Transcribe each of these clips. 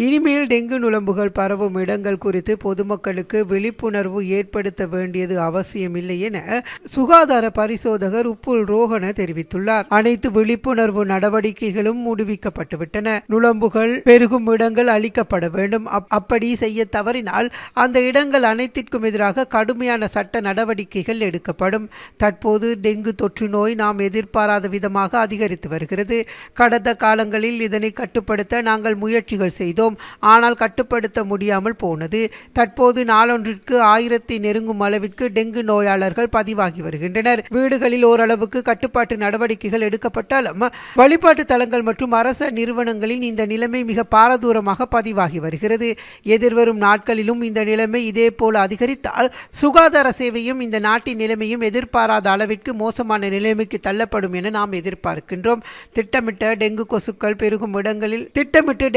இனிமேல் டெங்கு நுளம்புகள் பரவும் இடங்கள் குறித்து பொதுமக்களுக்கு விழிப்புணர்வு ஏற்படுத்த வேண்டியது அவசியமில்லை என சுகாதார பரிசோதகர் உப்புல் ரோஹன தெரிவித்துள்ளார். அனைத்து விழிப்புணர்வு நடவடிக்கைகளும் முடிவிக்கப்பட்டுவிட்டன. நுளம்புகள் பெருகும் இடங்கள் அழிக்கப்பட வேண்டும். அப்படி செய்ய தவறினால் அந்த இடங்கள் அனைத்திற்கும் எதிராக கடுமையான சட்ட நடவடிக்கைகள் எடுக்கப்படும். தற்போது டெங்கு தொற்று நோய் நாம் எதிர்பாராத விதமாக அதிகரித்து வருகிறது. கடந்த காலங்களில் இதனை கட்டுப்படுத்த நாங்கள் முயற்சிகள் செய்தோம். ஆனால் கட்டுப்படுத்த முடியாமல் போனது. தற்போது நாளொன்றிற்கு 1000 நெருங்கும் அளவிற்கு டெங்கு நோயாளர்கள் பதிவாகி வருகின்றனர். வீடுகளில் ஓரளவுக்கு கட்டுப்பாட்டு நடவடிக்கைகள் எடுக்கப்பட்டாலும் வழிபாட்டு தலங்கள் மற்றும் அரச நிறுவனங்களில் இந்த நிலைமை மிக பாரதூரமாக பதிவாகி வருகிறது. எதிர்வரும் நாட்களிலும் இந்த நிலைமை இதேபோல அதிகரித்தால் சுகாதார சேவையும் இந்த நாட்டின் நிலைமையும் எதிர்பாராத அளவிற்கு மோசமான நிலைமைக்கு தள்ளப்படும் என நாம் எதிர்பார்க்கின்றோம். திட்டமிட்ட டெங்கு கொசுக்கள் பெருகும் இடங்களில்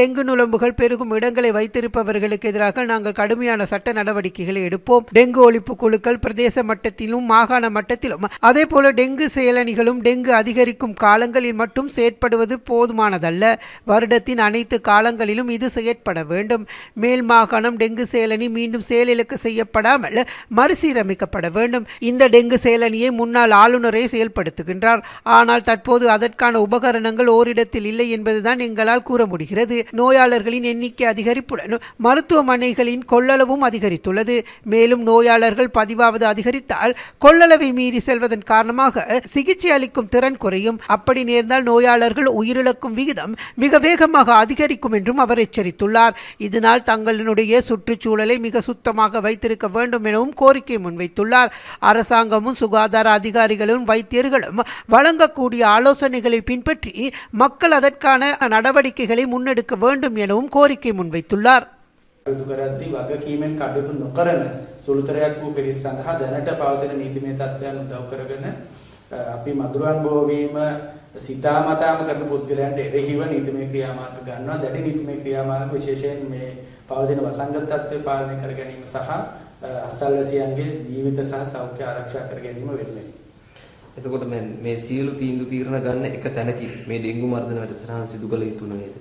டெங்கு நுளம்புகள் பெருகும் இடங்களை வைத்திருப்பவர்களுக்கு எதிராக நாங்கள் கடுமையான சட்ட நடவடிக்கைகளை எடுப்போம். டெங்கு ஒழிப்பு குழுக்கள் பிரதேச மட்டத்திலும் மாகாண மட்டத்திலும் அதே போல டெங்கு செயலணிகளும் டெங்கு அதிகரிக்கும் காலங்களில் மட்டும் செயற்படுவது போதுமானதல்ல. வருடத்தின் அனைத்து காலங்களிலும் இது செயற்பட வேண்டும். மேல் மாகாணம் டெங்கு செயலணி மீண்டும் செயலிழக்க செய்யப்படாமல் மறுசீரமைக்கப்பட வேண்டும். இந்த டெங்கு செயலணியை முன்னாள் ஆளுநரை செயல்படுத்துகின்றார். ஆனால் தற்போது அதற்கான உபகரணங்கள் ஓரிடத்தில் இல்லை என்பதுதான் எங்களால் கூற முடிகிறது. நோயாளர்களின் எண்ணிக்கை அதிகரிப்புடன் மருத்துவமனைகளின் கொள்ளளவும் அதிகரித்துள்ளது. மேலும் நோயாளர்கள் பதிவாவது அதிகரித்தால் கொள்ளளவை மீறி செல்வதன் காரணமாக சிகிச்சை அளிக்கும் திறன் குறையும். அப்படி நேர்ந்தால் நோயாளர்கள் உயிரிழக்கும் விகிதம் மிக வேகமாக அதிகரிக்கும் என்றும் அவர் எச்சரித்துள்ளார். இதனால் தங்களுடைய சுற்றுச்சூழலை மிக சுத்தமாக வைத்திருக்க வேண்டும் எனவும் கோரிக்கை முன்வைத்துள்ளார். அரசாங்கமும் சுகாதார அதிகாரிகளும் வைத்தியர்களும் வழங்கக்கூடிய ஆலோசனைகளை பின்பற்றி மக்கள் அதற்கான நடவடிக்கைகளை முன்னெடுக்க வேண்டும் எனவும் கோரிக்கை முன்வைத்துள்ளார். වගකීමෙන් කටයුතු නොකරන සුළුතරයක් වූ පිරිස් සඳහා දැනට පවතින නීතිමය තත්ත්වයන් උදව් කරගෙන අපි මදුරුවන් බෝවීම සිතාමතාම කරන පුද්ගලයන්ට එරෙහිව නීතිමය ක්‍රියාමාර්ග ගන්නවා. දැඩි නීතිමය ක්‍රියාමාර්ග විශේෂයෙන් මේ පවතින වසංගත තත්ත්වය පාලනය කර ගැනීම සහ අසල්වැසියන්ගේ ජීවිත සහ සෞඛ්‍ය ආරක්ෂා කර ගැනීම වෙනුවෙන්. එතකොට මේ සියලු තීන්දුව තීරණ ගන්න එක තැනකින් මේ ඩෙන්ගු මර්ධන වැඩසටහන සිදු කළ යුතු නේද?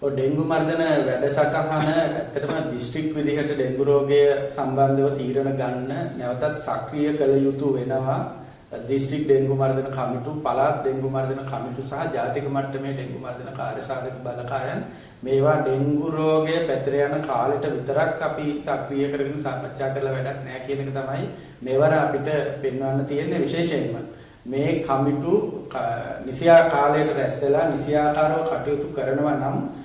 ඩෙංගු මර්ධන වැඩසටහන ඇත්තටම දිස්ත්‍රික් විදිහට ඩෙංගු රෝගය සම්බන්ධව තීරණ ගන්න නැවතත් සක්‍රිය කළ යුතු වෙනවා. දිස්ත්‍රික් ඩෙංගු මර්ධන කමිටු, පළාත් ඩෙංගු මර්ධන කමිටු සහ ජාතික මට්ටමේ ඩෙංගු මර්ධන කාර්යසාධක බලකායන් මේවා ඩෙංගු රෝගය පැතිර යන කාලෙට විතරක් අපි සක්‍රිය කරගෙන සාකච්ඡා කරලා වැඩක් නැහැ කියන එක තමයි මෙවර අපිට පෙන්වන්න තියෙන්නේ. විශේෂයෙන්ම මේ කමිටු නිසියා කාලයට රැස් වෙලා නිසියාකාරව කටයුතු කරනවා නම්